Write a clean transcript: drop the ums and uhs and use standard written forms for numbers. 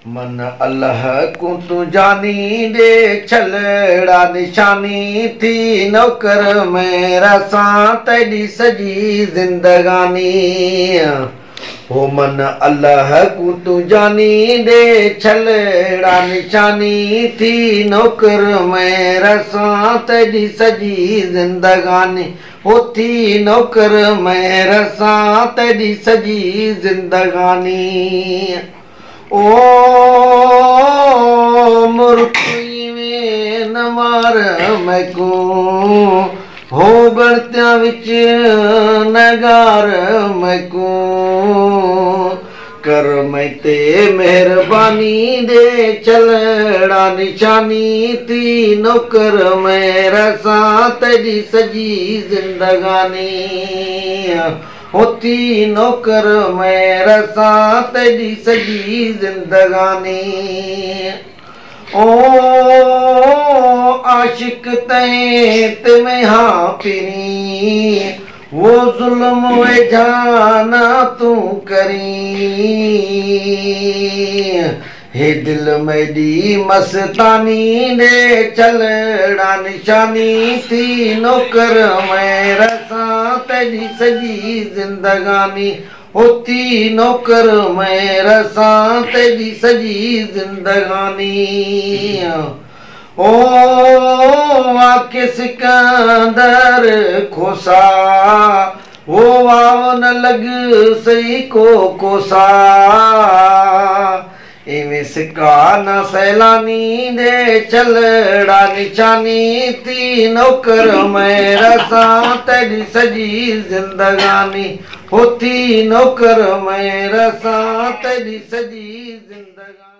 मन अल्लाह को तू जानी दे छलड़ा निशानी थी नौकर मेरा सा तेरी सजी जिंदगानी। हो मन अल्लाह को तू जानी दे छलड़ा निशानी थी नौकर मेरा सा तेरी सजी जिंदगानी। होती नौकर मेरा सा तेरी सजी जिंदगानी। ओ मुर्खी में न मार मैको हो गणत्या विच नगार मैको कर मैं ते मेहरबानी दे चलड़ा निशानी थी नौकर मेरा सा तेरी सजी जिंदगानी। होती नौकर मेरा सा तेरी सजी जिंदगानी। ओ आशिक तैत में हाँ पिरी वो जुल्म वे जाना तू करी। हे दिल मेरी मस्तानी ने चलड़ा निशानी थी नौकर मेरा सा तेरी सजी जिंदगानी। होती नौकर मेरा सा तेरी सजी जिंदगानी। ओ आके सिकंदर खोसा वो वाव न लग सही को कोसा। इवें सिका न सैलानी दे चलड़ा निशानी थी नौकर मेरा सा तेरी सजी जिंदगानी। होती नौकर मेरा सा तेरी सजी जिंदगानी।